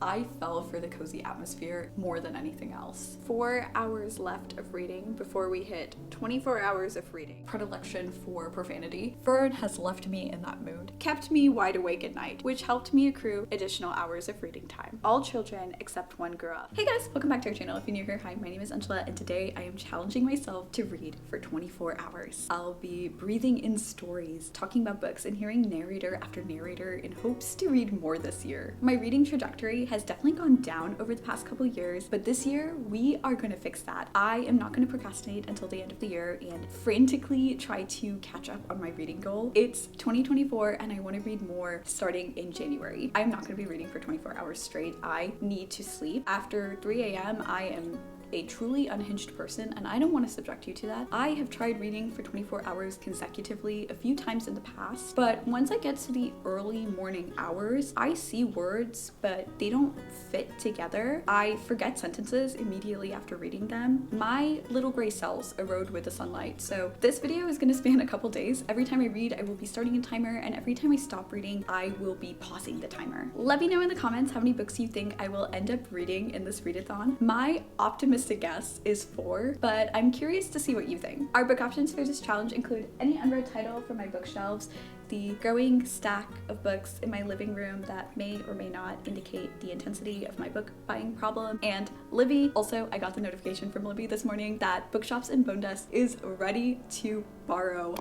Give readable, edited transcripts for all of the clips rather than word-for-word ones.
I fell for the cozy atmosphere more than anything else. 4 hours left of reading before we hit 24 hours of reading. Predilection for profanity. Fern has left me in that mood. Kept me wide awake at night, which helped me accrue additional hours of reading time. All children except one grew up. Hey guys, welcome back to our channel. If you're new here, hi, my name is Anshula, and today I am challenging myself to read for 24 hours. I'll be breathing in stories, talking about books, and hearing narrator after narrator in hopes to read more this year. My reading trajectory has definitely gone down over the past couple years, but this year we are going to fix that. I am not going to procrastinate until the end of the year and frantically try to catch up on my reading goal. It's 2024 and I want to read more starting in January. I'm not going to be reading for 24 hours straight. I need to sleep. After 3 a.m. I am a truly unhinged person, and I don't want to subject you to that. I have tried reading for 24 hours consecutively a few times in the past, but once I get to the early morning hours, I see words, but they don't fit together. I forget sentences immediately after reading them. My little gray cells erode with the sunlight, so this video is going to span a couple days. Every time I read, I will be starting a timer, and every time I stop reading, I will be pausing the timer. Let me know in the comments how many books you think I will end up reading in this readathon. My optimistic guess is 4, but I'm curious to see what you think. Our book options for this challenge include any unread title from my bookshelves, the growing stack of books in my living room that may or may not indicate the intensity of my book buying problem, and Libby. Also, I got the notification from Libby this morning that Bookshops and Bonedust is ready to borrow.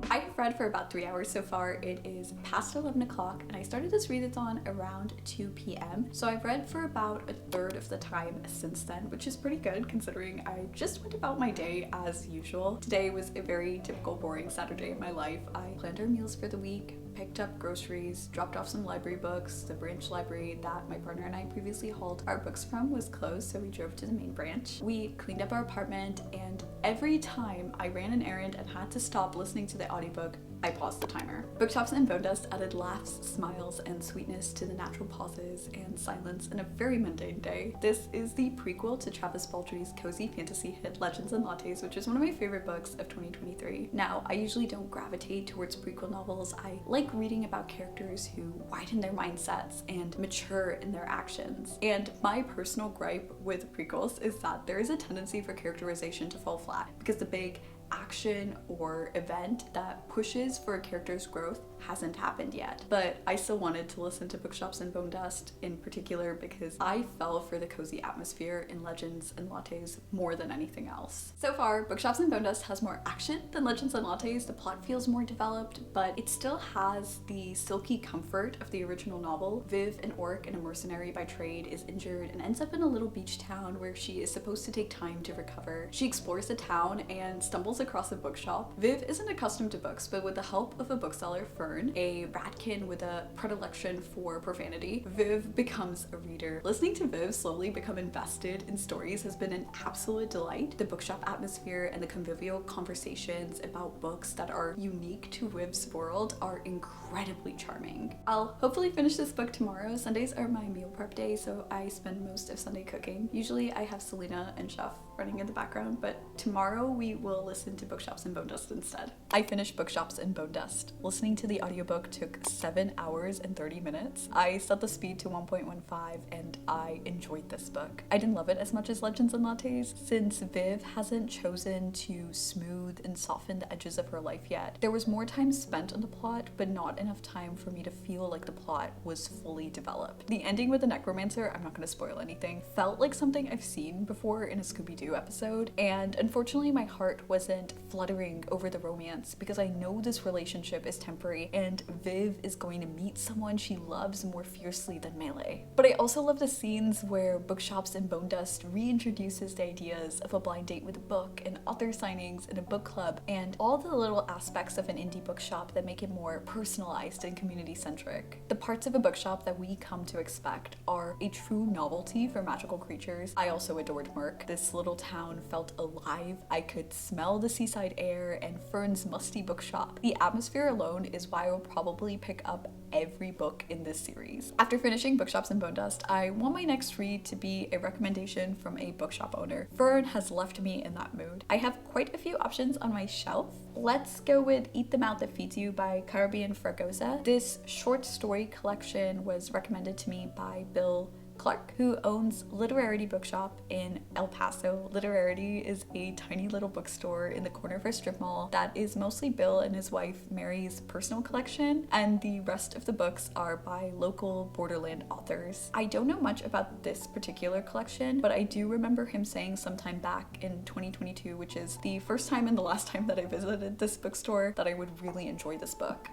I've read for about 3 hours so far. It is past 11 o'clock and I started this readathon around 2 p.m. So I've read for about a third of the time since then, which is pretty good considering I just went about my day as usual. Today was a very typical boring Saturday in my life. I planned our meals for the week, picked up groceries, dropped off some library books. The branch library that my partner and I previously hauled our books from was closed, so we drove to the main branch. We cleaned up our apartment, and every time I ran an errand and had to stop listening to the audiobook, I paused the timer. Bookshops and Bonedust added laughs, smiles, and sweetness to the natural pauses and silence in a very mundane day. This is the prequel to Travis Baldry's cozy fantasy hit Legends and Lattes, which is one of my favorite books of 2023. Now, I usually don't gravitate towards prequel novels. I like reading about characters who widen their mindsets and mature in their actions. And my personal gripe with prequels is that there is a tendency for characterization to fall flat because the big action or event that pushes for a character's growth hasn't happened yet. But I still wanted to listen to Bookshops and Bonedust in particular because I fell for the cozy atmosphere in Legends and Lattes more than anything else. So far, Bookshops and Bonedust has more action than Legends and Lattes. The plot feels more developed, but it still has the silky comfort of the original novel. Viv, an orc and a mercenary by trade, is injured and ends up in a little beach town where she is supposed to take time to recover. She explores the town and stumbles across a bookshop. Viv isn't accustomed to books, but with the help of a bookseller, Fern, a ratkin with a predilection for profanity, Viv becomes a reader. Listening to Viv slowly become invested in stories has been an absolute delight. The bookshop atmosphere and the convivial conversations about books that are unique to Viv's world are incredibly charming. I'll hopefully finish this book tomorrow. Sundays are my meal prep day, so I spend most of Sunday cooking. Usually I have Selena and Chef running in the background, but tomorrow we will listen to Bookshops and Bonedust instead. I finished Bookshops and Bonedust. Listening to the audiobook took 7 hours and 30 minutes. I set the speed to 1.15 and I enjoyed this book. I didn't love it as much as Legends and Lattes since Viv hasn't chosen to smooth and soften the edges of her life yet. There was more time spent on the plot, but not enough time for me to feel like the plot was fully developed. The ending with the necromancer, I'm not going to spoil anything, felt like something I've seen before in a Scooby-Doo episode, and unfortunately my heart wasn't constant fluttering over the romance because I know this relationship is temporary and Viv is going to meet someone she loves more fiercely than Melee. But I also love the scenes where Bookshops and Bonedust reintroduces the ideas of a blind date with a book and author signings in a book club and all the little aspects of an indie bookshop that make it more personalized and community-centric. The parts of a bookshop that we come to expect are a true novelty for magical creatures. I also adored Merc. This little town felt alive. I could smell the seaside air and Fern's musty bookshop. The atmosphere alone is why I will probably pick up every book in this series. After finishing Bookshops and Bonedust, I want my next read to be a recommendation from a bookshop owner. Fern has left me in that mood. I have quite a few options on my shelf. Let's go with Eat the Mouth That Feeds You by Caribbean Fragosa. This short story collection was recommended to me by Bill Clark, who owns Literarity Bookshop in El Paso. Literarity is a tiny little bookstore in the corner of a strip mall that is mostly Bill and his wife Mary's personal collection, and the rest of the books are by local borderland authors. I don't know much about this particular collection, but I do remember him saying sometime back in 2022, which is the first time and the last time that I visited this bookstore, that I would really enjoy this book.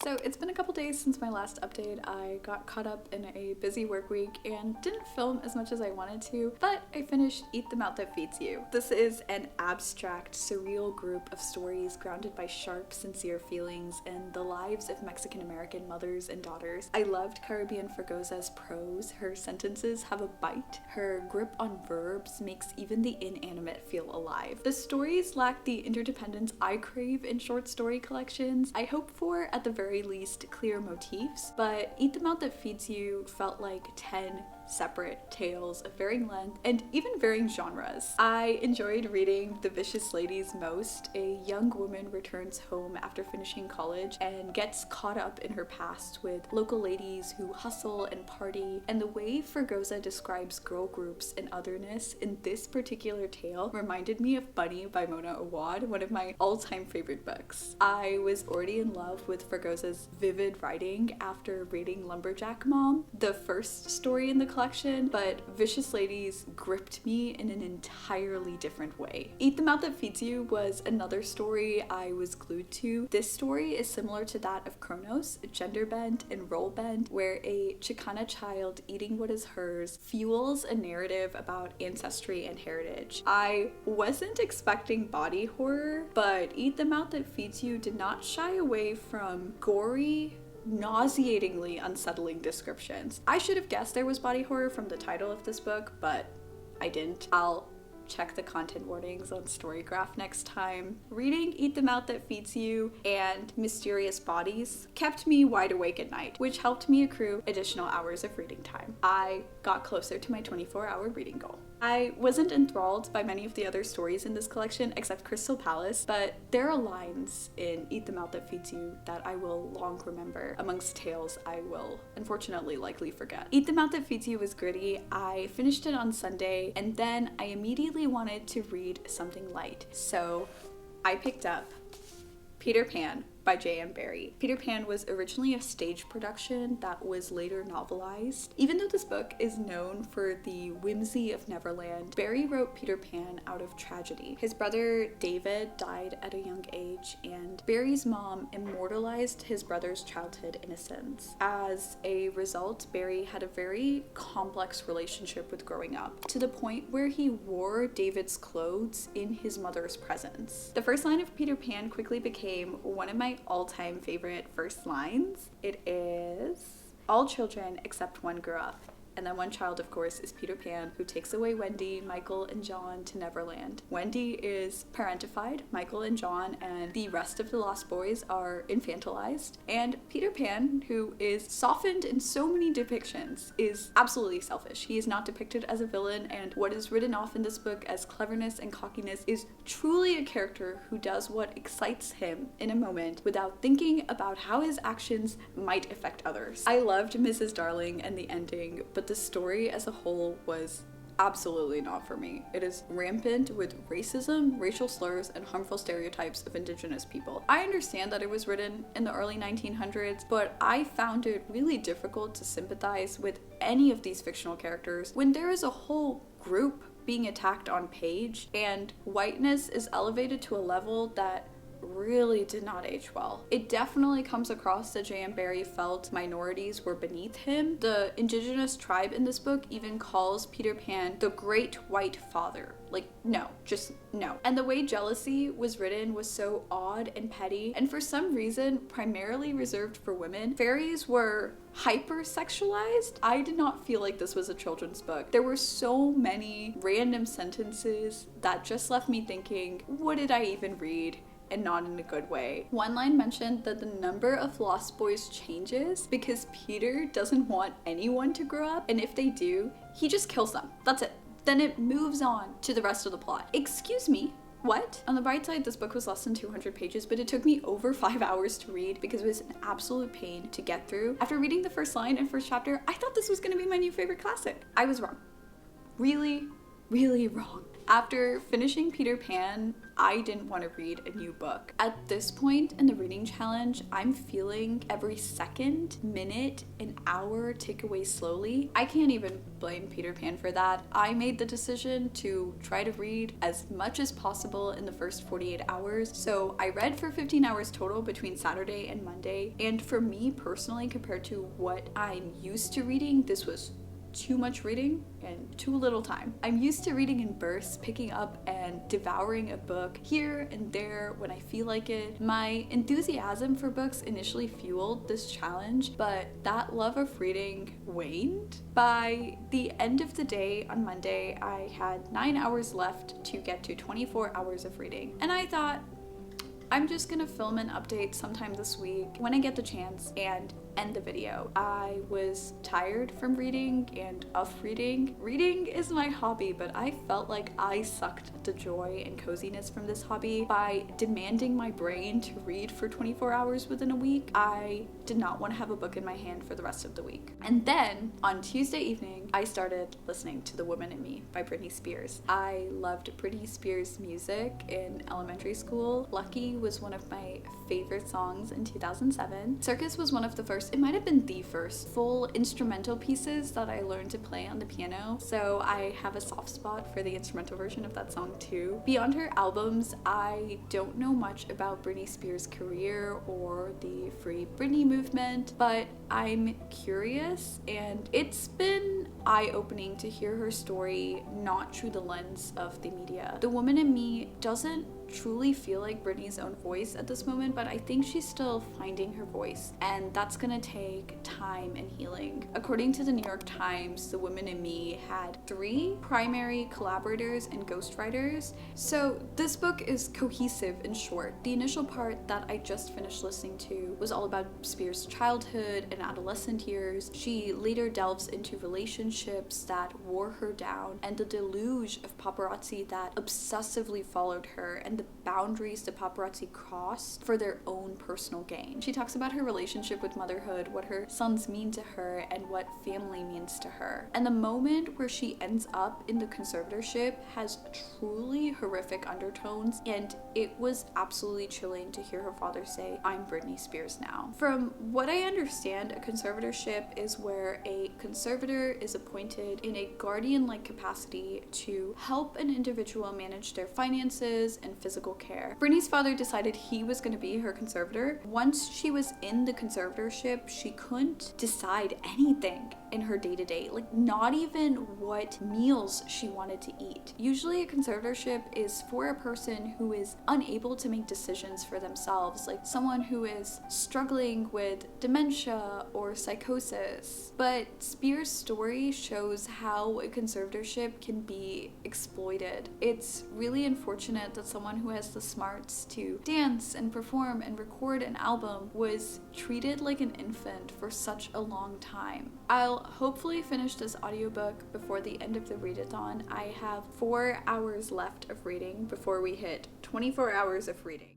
So it's been a couple days since my last update. I got caught up in a busy work week and didn't film as much as I wanted to, but I finished Eat the Mouth That Feeds You. This is an abstract, surreal group of stories grounded by sharp, sincere feelings and the lives of Mexican-American mothers and daughters. I loved Caribbean Fragosa's prose. Her sentences have a bite. Her grip on verbs makes even the inanimate feel alive. The stories lack the interdependence I crave in short story collections. I hope for, at the very least, clear motifs, but Eat the Mouth That Feeds You felt like 10 separate tales of varying length and even varying genres. I enjoyed reading The Vicious Ladies most. A young woman returns home after finishing college and gets caught up in her past with local ladies who hustle and party, and the way Fragosa describes girl groups and otherness in this particular tale reminded me of Bunny by Mona Awad, one of my all-time favorite books. I was already in love with Fragosa's vivid writing after reading Lumberjack Mom, the first story in the collection, but Vicious Ladies gripped me in an entirely different way. Eat the Mouth That Feeds You was another story I was glued to. This story is similar to that of Chronos, gender bent and role bent, where a Chicana child eating what is hers fuels a narrative about ancestry and heritage. I wasn't expecting body horror, but Eat the Mouth That Feeds You did not shy away from gory, nauseatingly unsettling descriptions. I should have guessed there was body horror from the title of this book, but I didn't. I'll check the content warnings on Storygraph next time. Reading Eat the Mouth That Feeds You and Mysterious Bodies kept me wide awake at night, which helped me accrue additional hours of reading time. I got closer to my 24-hour reading goal. I wasn't enthralled by many of the other stories in this collection except Crystal Palace, but there are lines in Eat the Mouth That Feeds You that I will long remember, amongst tales I will unfortunately likely forget. Eat the Mouth That Feeds You was gritty. I finished it on Sunday, and then I immediately wanted to read something light. So I picked up Peter Pan by J.M. Barrie. Peter Pan was originally a stage production that was later novelized. Even though this book is known for the whimsy of Neverland, Barrie wrote Peter Pan out of tragedy. His brother David died at a young age, and Barrie's mom immortalized his brother's childhood innocence. As a result, Barrie had a very complex relationship with growing up, to the point where he wore David's clothes in his mother's presence. The first line of Peter Pan quickly became one of my all-time favorite first lines. It is, "All children except one grew up." And that one child, of course, is Peter Pan, who takes away Wendy, Michael, and John to Neverland. Wendy is parentified, Michael and John and the rest of the Lost Boys are infantilized, and Peter Pan, who is softened in so many depictions, is absolutely selfish. He is not depicted as a villain, and what is written off in this book as cleverness and cockiness is truly a character who does what excites him in a moment without thinking about how his actions might affect others. I loved Mrs. Darling and the ending, but the story as a whole was absolutely not for me. It is rampant with racism, racial slurs, and harmful stereotypes of Indigenous people. I understand that it was written in the early 1900s, but I found it really difficult to sympathize with any of these fictional characters when there is a whole group being attacked on page, and whiteness is elevated to a level that really did not age well. It definitely comes across that J.M. Barrie felt minorities were beneath him. The indigenous tribe in this book even calls Peter Pan the Great White Father. Like, no, just no. And the way jealousy was written was so odd and petty, and for some reason primarily reserved for women. Fairies were hyper-sexualized. I did not feel like this was a children's book. There were so many random sentences that just left me thinking, what did I even read? And not in a good way. One line mentioned that the number of lost boys changes because Peter doesn't want anyone to grow up, and if they do, he just kills them. That's it. Then it moves on to the rest of the plot. Excuse me, what? On the bright side, this book was less than 200 pages, but it took me over 5 hours to read because it was an absolute pain to get through. After reading the first line and first chapter, I thought this was gonna be my new favorite classic. I was wrong. Really, really wrong. After finishing Peter Pan, I didn't want to read a new book. At this point in the reading challenge, I'm feeling every second, minute, and hour tick away slowly. I can't even blame Peter Pan for that. I made the decision to try to read as much as possible in the first 48 hours. So I read for 15 hours total between Saturday and Monday. And for me personally, compared to what I'm used to reading, this was too much reading and too little time. I'm used to reading in bursts, picking up and devouring a book here and there when I feel like it. My enthusiasm for books initially fueled this challenge, but that love of reading waned. By the end of the day on Monday, I had 9 hours left to get to 24 hours of reading. And I thought, I'm just gonna film an update sometime this week when I get the chance and end the video. I was tired from reading and of reading. Reading is my hobby, but I felt like I sucked the joy and coziness from this hobby by demanding my brain to read for 24 hours within a week. I did not want to have a book in my hand for the rest of the week. And then on Tuesday evening, I started listening to The Woman in Me by Britney Spears. I loved Britney Spears' music in elementary school. Lucky was one of my favorite songs in 2007. Circus was one of the first, it might have been the first, full instrumental pieces that I learned to play on the piano, so I have a soft spot for the instrumental version of that song too. Beyond her albums, I don't know much about Britney Spears' career or the Free Britney movement, but I'm curious, and it's been eye-opening to hear her story not through the lens of the media. The Woman in Me doesn't truly feel like Britney's own voice at this moment, but I think she's still finding her voice, and that's gonna take time and healing. According to the New York Times, The Woman in Me had 3 primary collaborators and ghostwriters, so this book is cohesive and short. The initial part that I just finished listening to was all about Spears' childhood and adolescent years. She later delves into relationships that wore her down and the deluge of paparazzi that obsessively followed her and the boundaries the paparazzi crossed for their own personal gain. She talks about her relationship with motherhood, what her sons mean to her, and what family means to her. And the moment where she ends up in the conservatorship has truly horrific undertones, and it was absolutely chilling to hear her father say, "I'm Britney Spears now." From what I understand, a conservatorship is where a conservator is appointed in a guardian-like capacity to help an individual manage their finances and physical care. Britney's father decided he was going to be her conservator. Once she was in the conservatorship, she couldn't decide anything in her day-to-day, like not even what meals she wanted to eat. Usually a conservatorship is for a person who is unable to make decisions for themselves, like someone who is struggling with dementia or psychosis. But Spears' story shows how a conservatorship can be exploited. It's really unfortunate that someone who has the smarts to dance and perform and record an album was treated like an infant for such a long time. I'll hopefully finish this audiobook before the end of the readathon. I have 4 hours left of reading before we hit 24 hours of reading.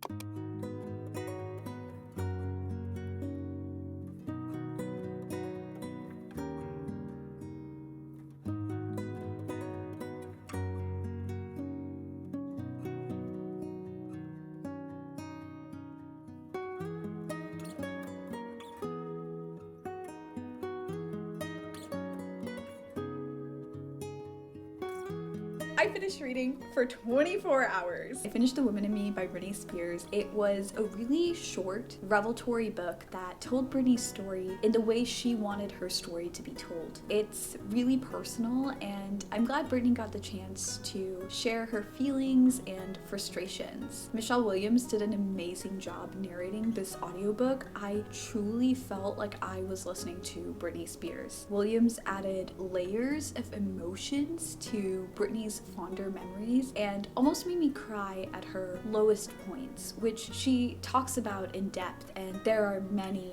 I finished reading for 24 hours. I finished The Woman in Me by Britney Spears. It was a really short, revelatory book that told Britney's story in the way she wanted her story to be told. It's really personal, and I'm glad Britney got the chance to share her feelings and frustrations. Michelle Williams did an amazing job narrating this audiobook. I truly felt like I was listening to Britney Spears. Williams added layers of emotions to Britney's fonder memories and almost made me cry at her lowest points, which she talks about in depth, and there are many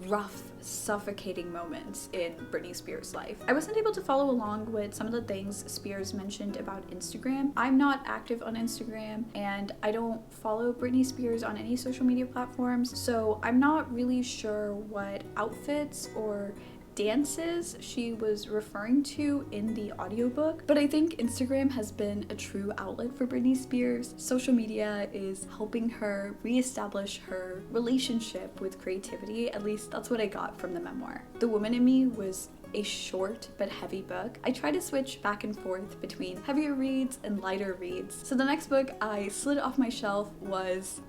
rough, suffocating moments in Britney Spears' life. I wasn't able to follow along with some of the things Spears mentioned about Instagram. I'm not active on Instagram, and I don't follow Britney Spears on any social media platforms, so I'm not really sure what outfits or dances she was referring to in the audiobook, but I think Instagram has been a true outlet for Britney Spears. Social media is helping her reestablish her relationship with creativity. At least that's what I got from the memoir. The Woman in Me was a short but heavy book. I try to switch back and forth between heavier reads and lighter reads. So the next book I slid off my shelf was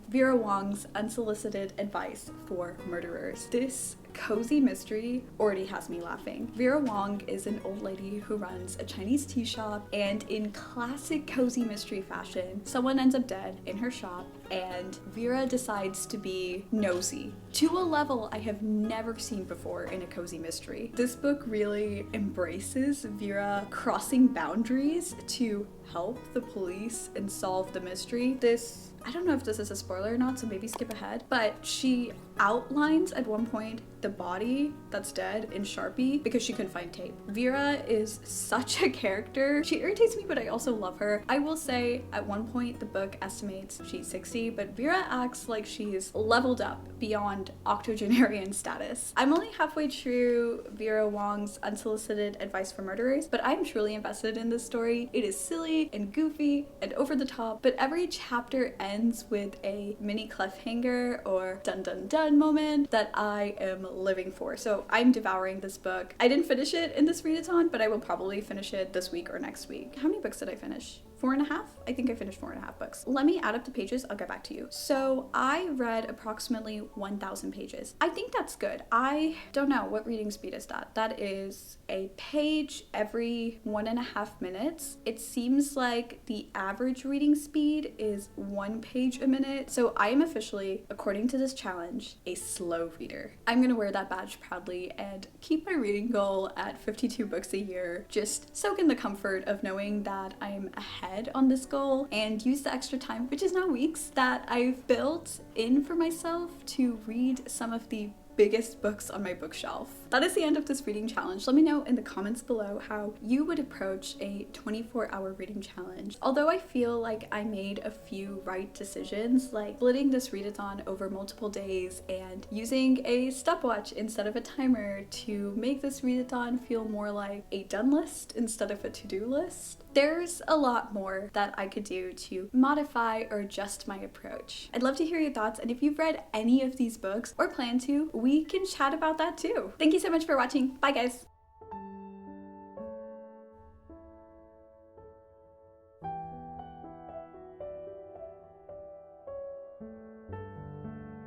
Vera Wong's Unsolicited Advice for Murderers. This cozy mystery already has me laughing. Vera Wong is an old lady who runs a Chinese tea shop, and in classic cozy mystery fashion, someone ends up dead in her shop, and Vera decides to be nosy to a level I have never seen before in a cozy mystery. This book really embraces Vera crossing boundaries to help the police and solve the mystery. I don't know if this is a spoiler or not, so maybe skip ahead, but she outlines at one point the body that's dead in Sharpie because she couldn't find tape. Vera is such a character. She irritates me, but I also love her. I will say at one point the book estimates she's 60, but Vera acts like she's leveled up beyond octogenarian status. I'm only halfway through Vera Wong's Unsolicited Advice for Murderers, but I'm truly invested in this story. It is silly and goofy and over the top, but every chapter ends with a mini cliffhanger or dun dun dun moment that I am living for. So I'm devouring this book. I didn't finish it in this readathon, but I will probably finish it this week or next week. How many books did I finish? 4.5? I think I finished 4.5 books. Let me add up the pages, I'll get back to you. So I read approximately 1,000 pages. I think that's good. I don't know, what reading speed is that? That is a page every 1.5 minutes. It seems like the average reading speed is 1 page a minute. So I am officially, according to this challenge, a slow reader. I'm gonna wear that badge proudly and keep my reading goal at 52 books a year. Just soak in the comfort of knowing that I'm ahead on this goal and use the extra time, which is now weeks, that I've built in for myself to read some of the biggest books on my bookshelf. That is the end of this reading challenge. Let me know in the comments below how you would approach a 24-hour reading challenge. Although I feel like I made a few right decisions, like splitting this readathon over multiple days and using a stopwatch instead of a timer to make this readathon feel more like a done list instead of a to-do list, there's a lot more that I could do to modify or adjust my approach. I'd love to hear your thoughts, and if you've read any of these books or plan to, we can chat about that too. Thank you so much for watching. Bye guys!